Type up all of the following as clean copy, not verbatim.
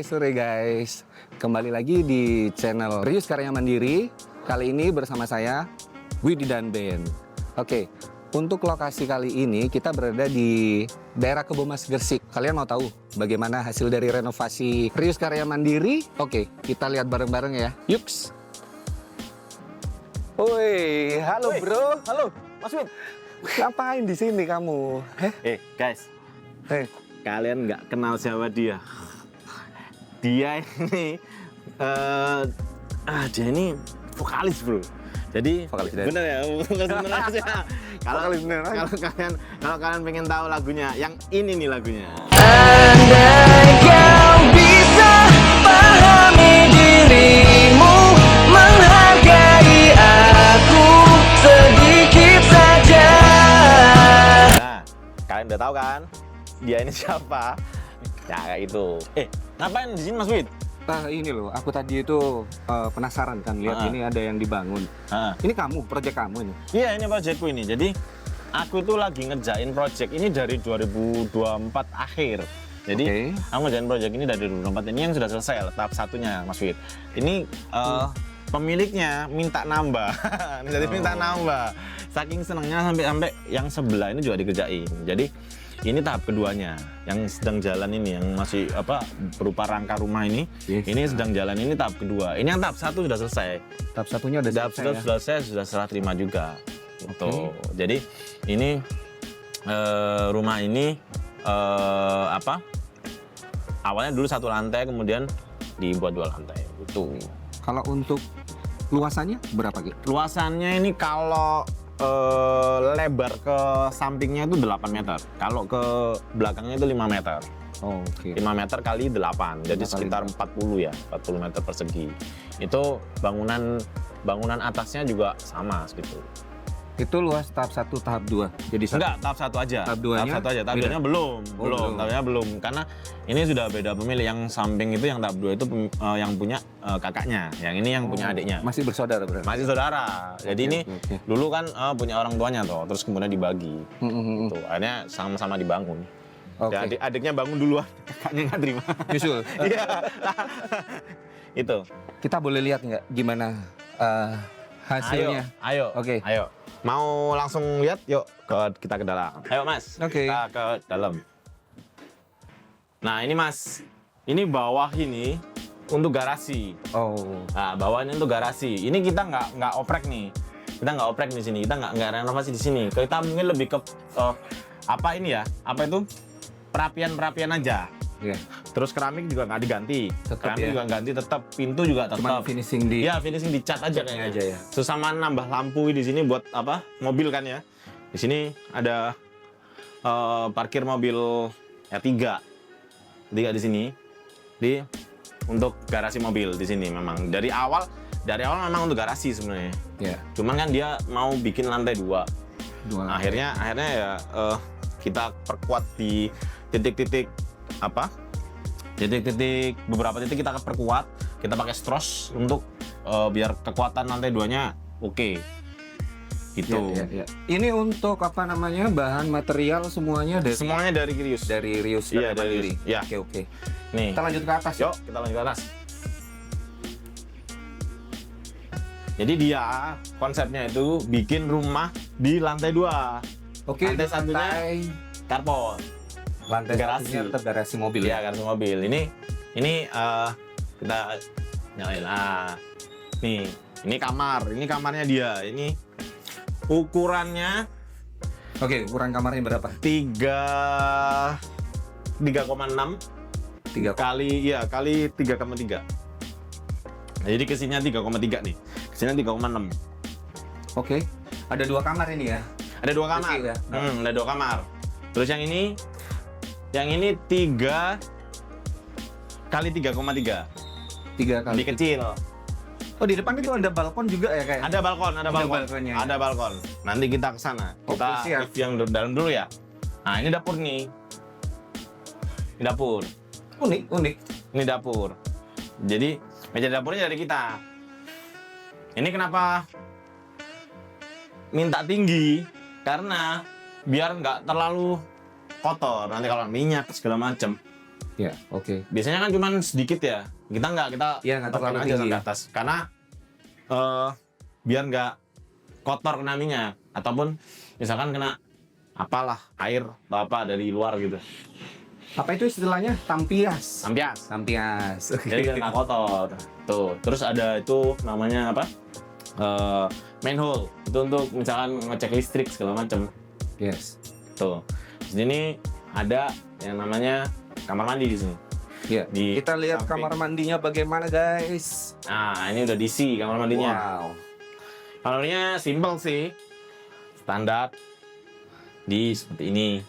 sore guys. Kembali lagi di channel Rius Karya Mandiri. Kali ini bersama saya Widi dan Ben. Oke, untuk lokasi kali ini kita berada di daerah Kebomas Gresik. Kalian mau tahu bagaimana hasil dari renovasi Rius Karya Mandiri? Oke, kita lihat bareng-bareng ya. Yups. Woi, halo bro. Halo, Mas Wid. Ngapain di sini kamu? Guys, Kalian nggak kenal siapa dia? Dia ini, dia ini vokalis bro. Jadi Vokalis dari- bener ya, bener aja. Vokalis beneran. Kalau kalian pengen tahu lagunya, yang ini nih lagunya. Andai kau bisa pahami dirimu, menghargai aku sedikit saja. Nah, kalian udah tahu kan? Dia ini siapa? Ya kayak itu. Ngapain di sini Mas Wid? Ini loh, aku tadi itu penasaran kan lihat ini ada yang dibangun. Ini kamu, proyek kamu ini. Iya, ini proyekku ini. Jadi aku tuh lagi ngerjain proyek ini dari 2024 akhir. Jadi Oke. aku ngerjain proyek ini dari 2024 ini yang sudah selesai tahap satunya, Mas Wid. Ini pemiliknya minta nambah. Jadi minta nambah. Saking senangnya sampai yang sebelah ini juga dikerjain. Jadi ini tahap keduanya yang sedang jalan ini, yang masih berupa rangka rumah ini. Yes. Ini sedang jalan, ini tahap kedua. Ini yang tahap satu sudah selesai. Tahap satunya udah Tahap selesai ya? sudah selesai, sudah serah terima juga. Gitu. Jadi ini rumah ini awalnya dulu satu lantai, kemudian dibuat dua lantai. Itu. Kalau untuk luasannya berapa gitu? Luasannya ini kalau lebar ke sampingnya itu 8 meter. Kalau ke belakangnya itu 5 meter. Oh, oke. 5 meter kali 8, jadi 5 kali sekitar 40 ya, 40 meter persegi. Itu bangunan atasnya juga sama segitu. Itu luas tahap 1, tahap 2. Jadi satu. Enggak, tahap satu aja. Tahap duanya Tahap satu aja. Tahap beda? duanya belum. Oh, belum. belum. Tahapnya belum. Karena ini sudah beda pemilik. Yang samping itu yang tahap 2 itu yang punya kakaknya. Yang ini yang punya adiknya. Masih bersaudara berarti? Masih saudara. Jadi ini oke. dulu kan punya orang tuanya toh, terus kemudian dibagi. Hmm. Tuh, akhirnya sama-sama dibangun. Oke. Ya, adiknya bangun duluan, kakaknya nggak terima. Nyusul. Iya. Itu. Kita boleh lihat nggak gimana hasilnya? Ayo. Oke. Ayo. Mau langsung lihat? Yuk, kita ke dalam. Ayo, Mas. Oke. Kita ke dalam. Nah, ini Mas. Ini bawah ini untuk garasi. Oh. Nah, bawah ini untuk garasi. Ini kita nggak oprek nih. Kita nggak oprek di sini. Kita nggak renovasi di sini. Kita mungkin lebih ke apa ini ya? Apa itu? Perapian aja. Iya. Terus keramik juga nggak diganti. Tetep Keramik ya? juga nggak ganti, tetap pintu juga Cuma tetap. finishing di Iya, finishing dicat aja catnya kayaknya. aja ya. Terus sama nambah lampu di sini buat mobil kan ya. Di sini ada parkir mobil ya tiga di sini. Untuk garasi mobil di sini memang dari awal memang untuk garasi sebenarnya. Iya. Cuman kan dia mau bikin lantai 2. Dua. Akhirnya ya kita perkuat di titik-titik beberapa titik kita perkuat, kita pakai stros untuk biar kekuatan lantai 2-nya oke. Gitu. Iya. Ini untuk bahan material semuanya dari Semuanya dari Rius. Rius Iya, Karya dari Mandiri. Rius. Iya. Oke. Nih. Kita lanjut ke atas. Yuk, kita lanjut ke atas. Jadi dia konsepnya itu bikin rumah di lantai 2. Oke. Lantai satunya lantai carport. lantai garasi. satunya tetap garasi mobil Iya, ya. garasi mobil. Ini kita nyalain. Ini kamar. Ini kamarnya dia. Ini ukurannya Oke, ukuran kamarnya berapa? 3,6 3 kali 3,3. Nah, jadi kesininya 3,3 nih. Kesininya 3,6. Oke. Ada 2 kamar ini ya. Ada 2 kamar. Kecil ya? Ada 2 kamar. Terus yang ini 3 kali 3,3. 3 kali. Lebih kecil. Oh, di depan itu ada balkon juga ya kayak? Ada balkon. balkonnya. Ada balkon. Nanti kita ke sana. Oke, Kita siap. review yang dalam dulu ya. Nah, ini dapur nih. Ini dapur. Unik. Ini dapur. Jadi meja dapurnya dari kita. Ini kenapa minta tinggi? Karena biar nggak terlalu kotor. Nanti kalau minyak segala macem Ya, oke. Biasanya kan cuman sedikit ya. Kita nggak Iya, nggak terlalu tekan aja tinggi. sampai atas. Karena biar nggak kotor kena minyak. Ataupun misalkan kena apalah, air atau apa dari luar gitu. Apa itu istilahnya? Tampias. Sampias. Tampias. Jadi biar nggak kotor. Tuh. Terus ada itu namanya apa? Manhole. Itu untuk misalkan ngecek listrik segala macam. Yes. Tuh. Di sini ada yang namanya kamar mandi di sini. Ya. Di Kita lihat samping. kamar mandinya bagaimana, guys. Nah, ini udah diisi kamar mandinya. Wow. Kamar mandinya simple sih. Standar. Seperti ini.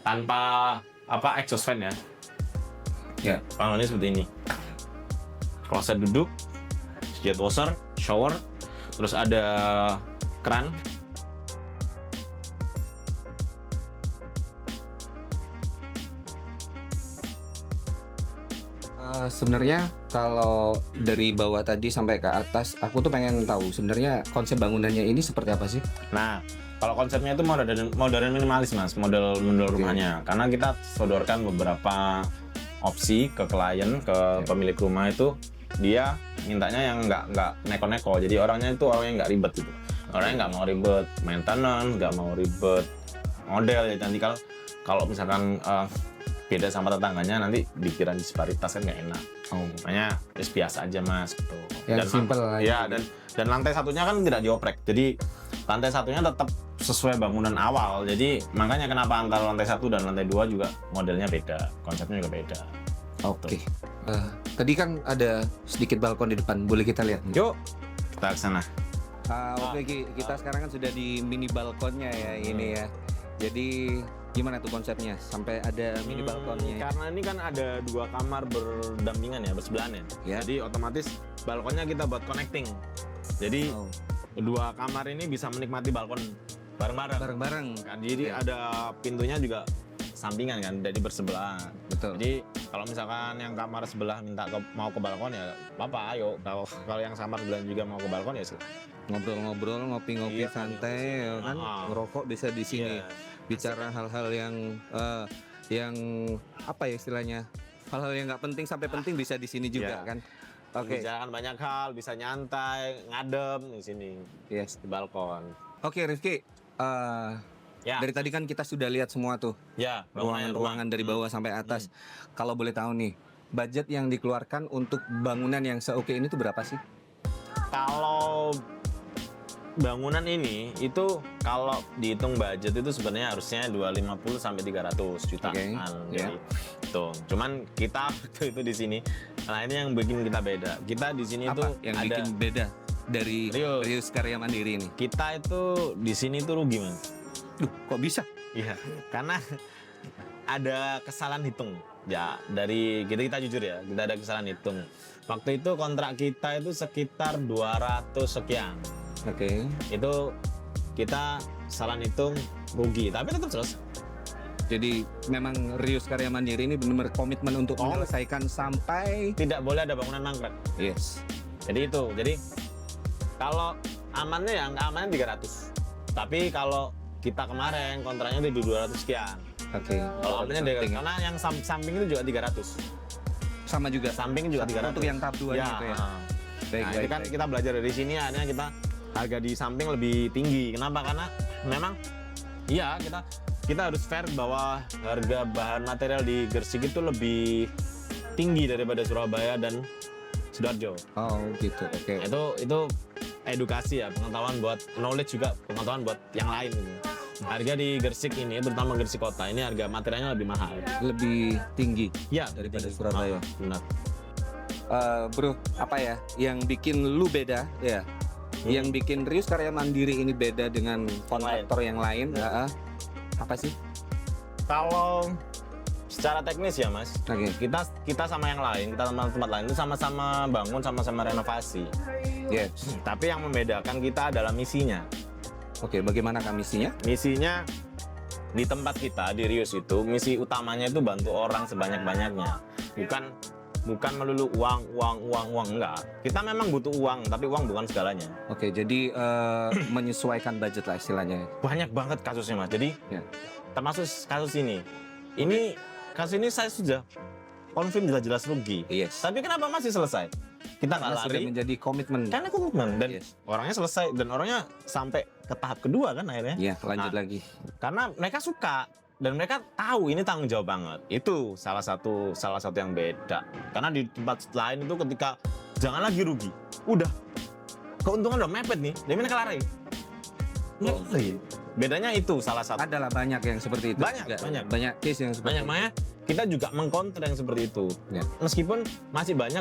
Tanpa apa exhaust fan ya. Ya. Kamar mandi seperti ini. Kloset duduk, jet washer, shower, terus ada keran. Sebenarnya kalau dari bawah tadi sampai ke atas, aku tuh pengen tahu sebenarnya konsep bangunannya ini seperti apa sih? Nah, kalau konsepnya itu modern minimalis mas, model rumahnya. Karena kita sodorkan beberapa opsi ke klien, ke pemilik rumah itu dia mintanya yang nggak neko-neko. Jadi orangnya itu orangnya nggak ribet gitu. Orangnya nggak mau ribet maintenance, nggak mau ribet model ya. Nanti kalau misalkan beda sama tetangganya nanti dikira disparitas kan nggak enak. Makanya biasa aja mas. Gitu. Yang simple lah. Ya dan lantai satunya kan tidak dioprek. Jadi lantai satunya tetap sesuai bangunan awal. Jadi makanya kenapa antara lantai 1 dan lantai 2 juga modelnya beda, konsepnya juga beda. Oke. Tadi kan ada sedikit balkon di depan, boleh kita lihat? Yuk kita ke sana. Oke, kita sekarang kan sudah di mini balkonnya ya ini ya. Jadi gimana tuh konsepnya sampai ada mini balkonnya? Karena ini kan ada 2 kamar berdampingan ya, bersebelahan ya. Ya. Jadi otomatis balkonnya kita buat connecting. Jadi Oh, 2 kamar ini bisa menikmati balkon bareng-bareng. bareng-bareng. Kan, jadi Ya. ada pintunya juga sampingan kan, jadi bersebelahan. Betul. Jadi kalau misalkan yang kamar sebelah mau ke balkon ya apa ayo. Kalau yang kamar sebelah juga mau ke balkon ya silahkan. Ngobrol-ngobrol, ngopi-ngopi Iya, santai ya kan. Ngerokok bisa di sini. Iya. Bicara hal-hal yang apa ya istilahnya? Hal-hal yang nggak penting sampai penting bisa di sini juga Iya. kan. Oke. Bicarakan banyak hal, bisa nyantai, ngadem di sini Yes. di balkon. Oke, Rifki. Ya. Dari tadi kan kita sudah lihat semua tuh Ya, bangunannya ruangan-ruangan dari bawah sampai atas. Kalau boleh tahu nih, budget yang dikeluarkan untuk bangunan yang seoke ini tuh berapa sih? Kalau bangunan ini itu kalau dihitung budget itu sebenarnya harusnya 250 sampai 300 jutaan. Oke, Jadi tuh, cuman kita waktu itu di sini. Nah, ini yang bikin kita beda. Kita di sini Apa tuh yang ada bikin beda dari Rius. Rius Karya Mandiri ini? kita itu di sini tuh rugi, Mas. Duh, kok bisa? Iya, karena ada kesalahan hitung. Ya, dari kita jujur ya, kita ada kesalahan hitung. Waktu itu kontrak kita itu sekitar 200 sekian. Oke. Itu kita salah hitung rugi, tapi tetap selesai. Jadi memang Rius Karya Mandiri ini benar-benar komitmen untuk menyelesaikan sampai Tidak boleh ada bangunan mangkrak. yes. Jadi itu, jadi kalau amannya ya nggak amannya 300. Tapi kalau kita kemarin kontraknya di 200 sekian. Oke. Kalau amannya 300, Penting. karena yang samping itu juga 300. Sama juga. Samping juga 300. Untuk yang tahap 2 ya, gitu ya. ah. Baik, Nah, baik, ini kan baik. kita belajar dari sini, akhirnya kita harga di samping lebih tinggi. Kenapa? Karena memang iya kita harus fair bahwa harga bahan material di Gresik itu lebih tinggi daripada Surabaya dan Sidoarjo. Oh, gitu. Oke. Itu edukasi ya, pengetahuan buat knowledge juga, pengetahuan buat yang lain gitu. Harga di Gresik ini, terutama Gresik kota ini harga materialnya lebih mahal. Lebih tinggi Ya, daripada tinggi. Surabaya. Benar. Bro, apa ya yang bikin lu beda ya? Yang bikin Rius Karya Mandiri ini beda dengan kontraktor yang lain? Apa sih? Kalau secara teknis ya Mas, Oke. kita sama yang lain, kita sama tempat lain itu sama-sama bangun, sama-sama renovasi. Yes. Tapi yang membedakan kita adalah misinya. Oke, bagaimana misinya? Misinya di tempat kita di Rius itu, misi utamanya itu bantu orang sebanyak-banyaknya. Bukan melulu uang enggak. Kita memang butuh uang, tapi uang bukan segalanya. Oke, jadi menyesuaikan budget lah istilahnya. Banyak banget kasusnya Mas. Jadi Ya. termasuk kasus ini. Ini kasus ini saya sudah confirm jelas-jelas rugi. Yes. Tapi kenapa masih selesai? Kita nggak Karena sudah lari. menjadi komitmen. Karena komitmen dan Yes. orangnya selesai dan orangnya sampai ke tahap kedua kan akhirnya. Iya, lanjut Nah, lagi. Karena mereka suka dan mereka tahu ini tanggung jawab banget. Itu salah satu yang beda. Karena di tempat lain itu ketika jangan lagi rugi, udah keuntungan udah mepet nih, dan mereka lari. Lari. Bedanya itu salah satu. Adalah banyak yang seperti itu. Banyak, juga. banyak. Banyak case yang seperti Banyak makanya kita juga mengkonter yang seperti itu. Ya. Meskipun masih banyak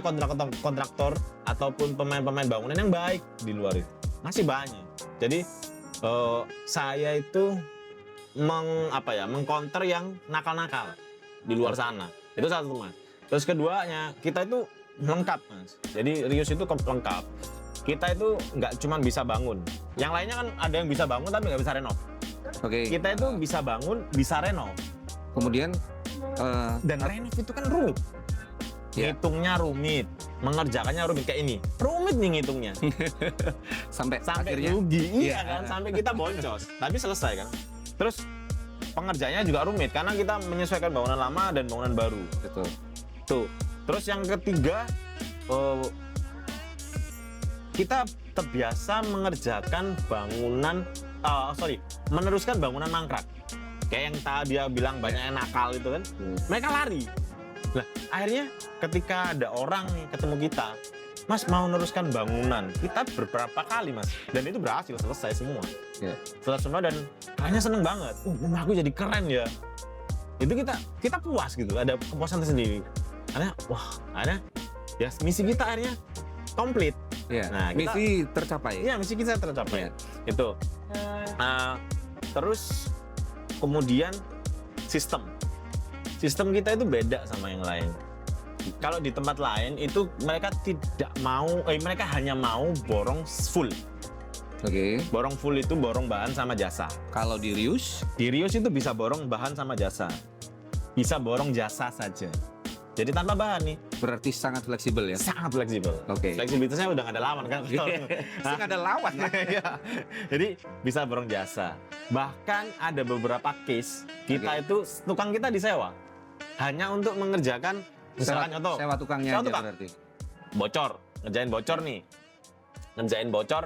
kontraktor ataupun pemain-pemain bangunan yang baik di luar itu. Masih banyak. Jadi saya itu mengkonter yang nakal-nakal di luar sana. Itu satu, Mas. Terus keduanya, kita itu lengkap, Mas. Jadi Rius itu lengkap. Kita itu nggak cuma bisa bangun. Yang lainnya kan ada yang bisa bangun tapi nggak bisa renov. Oke. Kita itu bisa bangun, bisa renov. Kemudian Dan renov itu kan rumit. Ya. Ngitungnya rumit, mengerjakannya rumit kayak ini. Rumit nih ngitungnya. sampai Sampai akhirnya rugi, iya Iya. kan? Sampai kita boncos. Tapi selesai kan. Terus pengerjaannya juga rumit karena kita menyesuaikan bangunan lama dan bangunan baru. betul. Tuh. Terus yang ketiga, kita terbiasa mengerjakan bangunan, meneruskan bangunan mangkrak. Kayak yang tadi dia bilang banyak yang nakal itu kan, mereka lari. Nah, akhirnya ketika ada orang nih ketemu kita, Mas mau meneruskan bangunan, kita beberapa kali Mas, dan itu berhasil selesai semua. Ya. Selesai semua dan kayaknya seneng banget. Rumah aku jadi keren ya. Itu kita puas gitu, ada kepuasan tersendiri. Akhirnya, akhirnya ya misi kita akhirnya komplit. Ya. Nah, kita- misi tercapai. Iya, misi kita tercapai. Itu. Terus kemudian sistem kita itu beda sama yang lain. Kalau di tempat lain itu mereka tidak mau, mereka hanya mau borong full. Oke. Borong full itu borong bahan sama jasa. Kalau di Rius, Di Rios itu bisa borong bahan sama jasa. Bisa borong jasa saja. Jadi tanpa bahan nih, berarti sangat fleksibel ya. sangat fleksibel. Oke. Fleksibilitasnya udah nggak ada lawan kan. Sing ada lawan. Iya. Jadi bisa borong jasa. Bahkan ada beberapa case kita itu tukang kita disewa hanya untuk mengerjakan misalkan contoh sewa tukangnya sewa aja tukang. berarti. Bocor, ngerjain bocor nih. Ngerjain bocor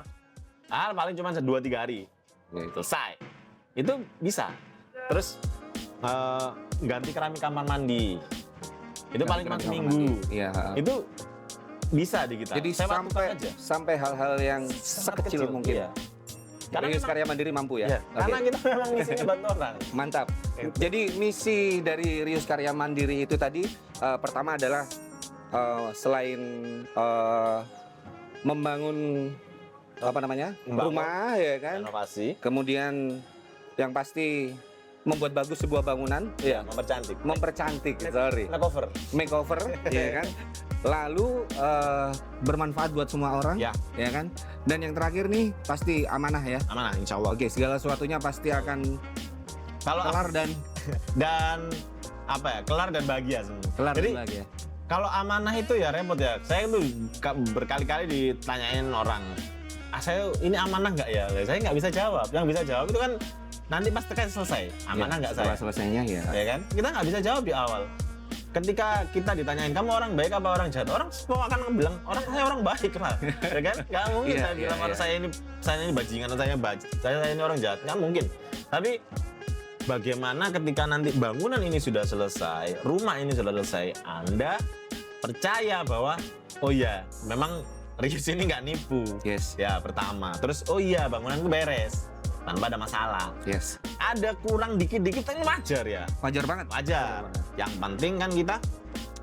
paling cuma 2-3 hari. Oke. Selesai. Itu bisa. Terus ganti keramik kamar mandi. Itu paling cuma seminggu. Iya. Itu bisa di kita. Jadi Sewa tukang aja. sampai hal-hal yang Sangat sekecil mungkin. iya. Karena Rius memang- Karya Mandiri mampu ya. Iya, Oke. karena kita memang misinya bantu orang. Mantap. Jadi misi dari Rius Karya Mandiri itu tadi pertama adalah selain membangun Membangun. rumah ya kan. Renovasi, Kemudian yang pasti membuat bagus sebuah bangunan, ya, mempercantik. mempercantik, sorry, Makeover. makeover, ya kan. Lalu bermanfaat buat semua orang, Ya. ya kan. Dan yang terakhir nih pasti amanah ya. Amanah, insya Allah. Oke, segala sesuatunya pasti akan Kalau kelar dan kelar dan bahagia sebenarnya. kelar Jadi dan bahagia. kalau amanah itu ya repot ya. Saya tuh berkali-kali ditanyain orang, saya ini amanah nggak ya? Saya nggak bisa jawab. Yang bisa jawab itu kan nanti pas tekan selesai. Amanah nggak setelah saya? selesainya ya. Ya kan? Kita nggak bisa jawab di awal. Ketika kita ditanyain kamu orang baik apa orang jahat, orang semua akan bilang saya orang baik lah, ya kan? Nggak mungkin Iya, saya bilang iya, orang saya ini bajingan atau saya ini orang jahat, nggak mungkin. Tapi bagaimana ketika nanti bangunan ini sudah selesai, rumah ini sudah selesai, Anda percaya bahwa oh iya memang Rius ini nggak nipu, Yes, ya pertama. Terus oh iya bangunanku beres tanpa ada masalah. yes. Ada kurang dikit-dikit ini wajar ya. Wajar banget. Wajar. Yang penting kan kita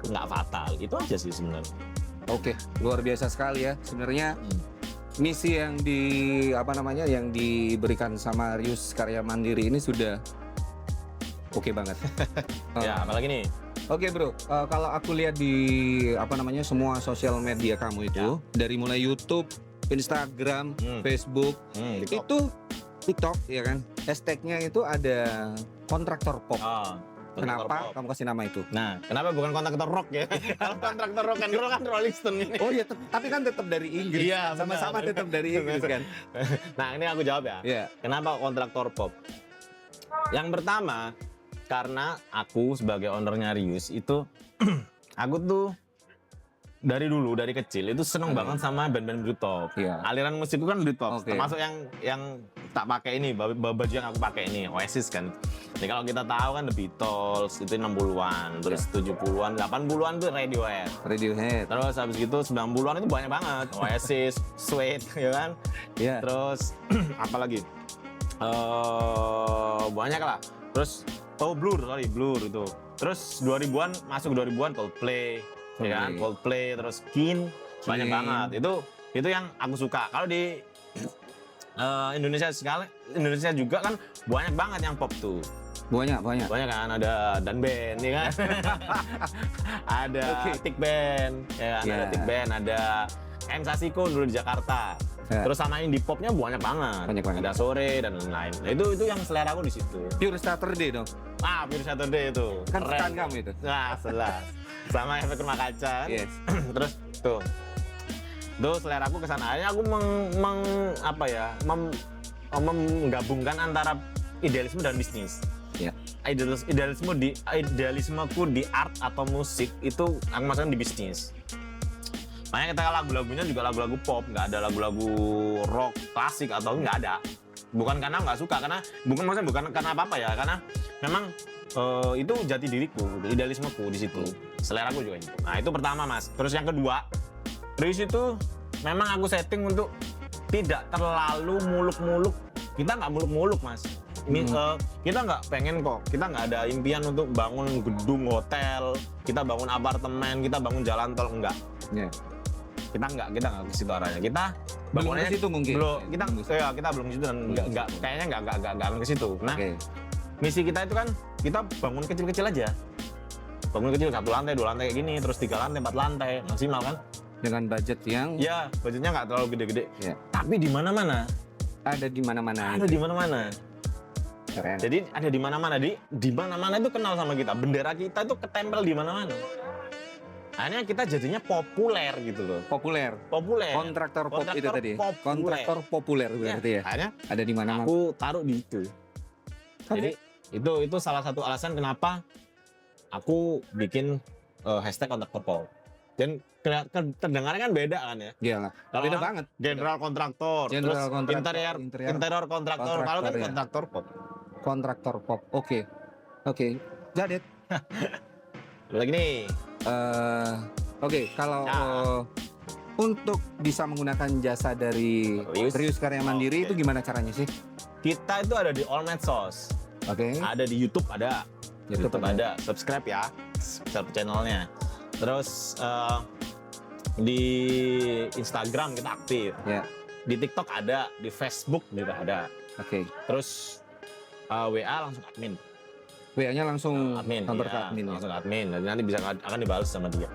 nggak fatal. Itu aja sih sebenarnya. Oke, luar biasa sekali ya. Sebenarnya misi yang yang diberikan sama Rius Karya Mandiri ini sudah oke banget. Ya, apalagi nih. Oke bro, kalau aku lihat di semua sosial media kamu itu, dari mulai YouTube, Instagram, Facebook, itu TikTok ya kan, hashtagnya itu ada kontraktor pop. Kenapa kamu kasih nama itu? Nah, kenapa bukan kontraktor rock ya? Kalau kontraktor rock kan Rolling Stone ini. Oh iya, tapi kan tetap dari Inggris. Iya, sama-sama benar. tetap dari Inggris kan. Nah, ini aku jawab ya. Iya. Kenapa kontraktor pop? Yang pertama, Karena aku sebagai ownernya Rius itu aku tuh dari kecil itu seneng banget sama band-band Britpop. Iya. Aliran musikku kan Britpop, Oke. termasuk yang tak pakai ini, baju yang aku pakai ini, Oasis kan. Jadi kalau kita tahu kan The Beatles itu 60-an, terus 70-an, 80-an tuh Radiohead. Terus habis gitu 90-an itu banyak banget, Oasis, Sweat, ya kan. Iya. Terus apa lagi? Banyak lah. Terus Blur itu. Terus 2000-an masuk 2000-an Coldplay, ya kan? Coldplay, terus Kin, banyak Kin. banget. Itu yang aku suka. Kalau di Indonesia juga kan banyak banget yang pop tuh. Banyak. Banyak kan, ada Dan Band, ya kan? Ada Tik Band, ya kan? Iya. Ada Tik Band, ada M Sasiko dulu di Jakarta. Ya. Terus sama indie popnya banyak banget. Banyak banget. Ada Sore dan lain-lain. Nah, itu yang selera aku di situ. Pure Saturday dong. Pure Saturday itu. Kan Keren. rekan kamu itu. Nah, jelas. Sama efek rumah kaca. Kan? Yes. Terus tuh selera aku kesana. Akhirnya aku menggabungkan antara idealisme dan bisnis. Ya. Idealismeku di art atau musik itu aku masukkan di bisnis. Makanya kita lagu-lagunya juga lagu-lagu pop, nggak ada lagu-lagu rock klasik atau nggak ada. Bukan karena nggak suka, bukan karena apa-apa ya, karena memang itu jati diriku, idealismeku di situ, seleraku juga itu. Nah itu pertama mas. Terus yang kedua, Rius itu memang aku setting untuk tidak terlalu muluk-muluk. Kita nggak muluk-muluk mas. Kita nggak pengen kok, kita nggak ada impian untuk bangun gedung hotel, kita bangun apartemen, kita bangun jalan tol, enggak. Ya. Kita nggak ke situ arahnya. Kita Belum ke situ mungkin. kita belum ke situ dan kayaknya nggak ke situ. Nah, Oke. misi kita itu kan kita bangun kecil-kecil aja. Bangun kecil 1 lantai, 2 lantai kayak gini, terus 3 lantai, 4 lantai maksimal kan? Dengan budget yang Ya, budgetnya nggak terlalu gede-gede. Ya. Tapi di mana-mana. ada di mana-mana. Ada di mana-mana. Keren. Jadi ada di mana-mana. Di mana-mana itu kenal sama kita. Bendera kita itu ketempel di mana-mana. Akhirnya kita jadinya populer gitu loh. Populer. Kontraktor pop itu tadi. populer. Kontraktor populer berarti ya. Akhirnya Ada di mana-mana. aku taruh di itu. Oke. Jadi itu salah satu alasan kenapa aku bikin hashtag kontraktor pop. Dan terdengarnya kan beda kan ya. Iyalah. Kalau Beda orang banget. General kontraktor, General terus kontraktor, interior kontraktor, kalau kan Kontraktor, ya. kontraktor pop. Kontraktor pop. Oke. Jadi Lagi nih, oke, kalau Ya. untuk bisa menggunakan jasa dari Rius Karya Mandiri itu gimana caranya sih? kita itu ada di all medsos, Oke. ada di YouTube ada, YouTube ada, subscribe ya, channelnya. Terus di Instagram kita aktif, Ya. di TikTok ada, di Facebook juga ada. Oke. Terus WA langsung admin. WA-nya langsung Admin, kantor iya, ke admin ya. langsung admin. Nanti bisa akan dibalas sama dia.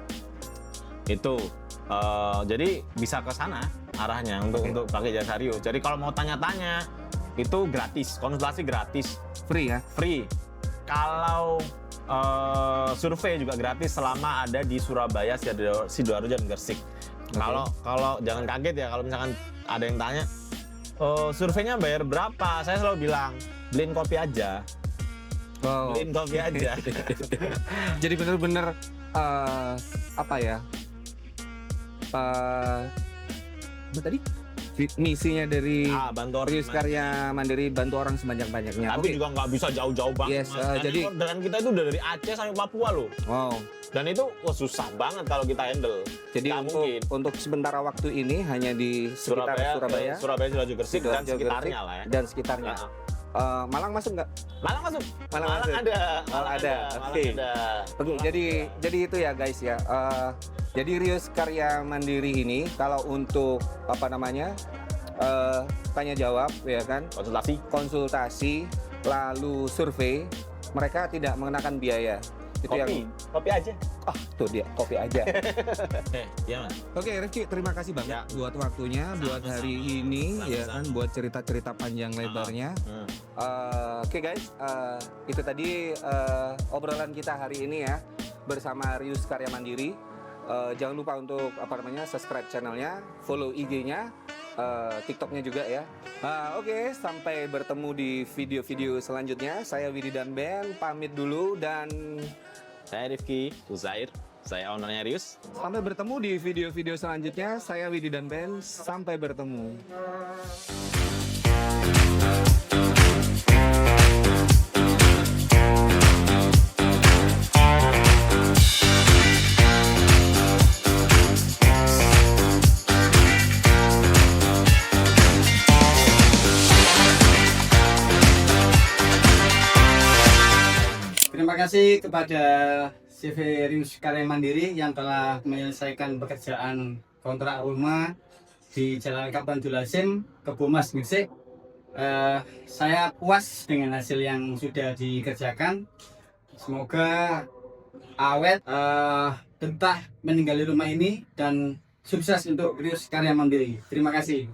Itu jadi bisa ke sana arahnya untuk pakai jasa Rius. Jadi kalau mau tanya-tanya itu gratis, konsultasi gratis, Free ya. free. Kalau survei juga gratis selama ada di Surabaya, Sidoarjo dan Gresik. Kalau jangan kaget ya kalau misalkan ada yang tanya surveinya bayar berapa? Saya selalu bilang beliin kopi aja. Wow. Beliin kopi aja. Jadi bener-bener apa ya? Apa tadi? Misinya dari Bantu orang. Rius Karya Mandiri, bantu orang sebanyak-banyaknya. Tapi Oke. juga nggak bisa jauh-jauh banget. Yes, Mas. Dan jadi- orderan kita itu udah dari Aceh sampai Papua loh. Wow. Dan itu susah banget kalau kita handle. Jadi Nggak mungkin. untuk sementara waktu ini hanya di sekitar Surabaya, Sidoarjo, Gresik dan Sidoarjo, sekitarnya Gresik, lah ya. dan sekitarnya. Nah, Malang masuk nggak? Malang masuk. Malang Malang masuk. ada. Malang ada. Malang Oke. ada. Oke, jadi itu ya guys ya. Jadi Rius Karya Mandiri ini kalau untuk apa namanya tanya jawab ya kan, konsultasi, lalu survei, mereka tidak mengenakan biaya. Itu Kopi aja. tuh dia kopi aja. Iya mas. Oke Rifki, terima kasih banget Ya. buat waktunya, buat hari ini ya kan, buat cerita-cerita panjang lebarnya. Oke guys, itu tadi obrolan kita hari ini ya bersama Rius Karya Mandiri. Jangan lupa untuk subscribe channelnya, follow IG-nya, TikToknya juga ya. Nah, oke, sampai bertemu di video-video selanjutnya. Saya Widi dan Ben pamit dulu dan Saya Rifki Uzair, saya ownernya Rius. sampai bertemu di video-video selanjutnya. Saya Widi dan Ben, sampai bertemu. Terima kasih kepada CV Rius Karya Mandiri yang telah menyelesaikan pekerjaan kontrak rumah di Jalan Kapten Dulasim, Kebomas, Gresik. Saya puas dengan hasil yang sudah dikerjakan. Semoga awet, betah meninggali rumah ini dan sukses untuk Rius Karya Mandiri. Terima kasih.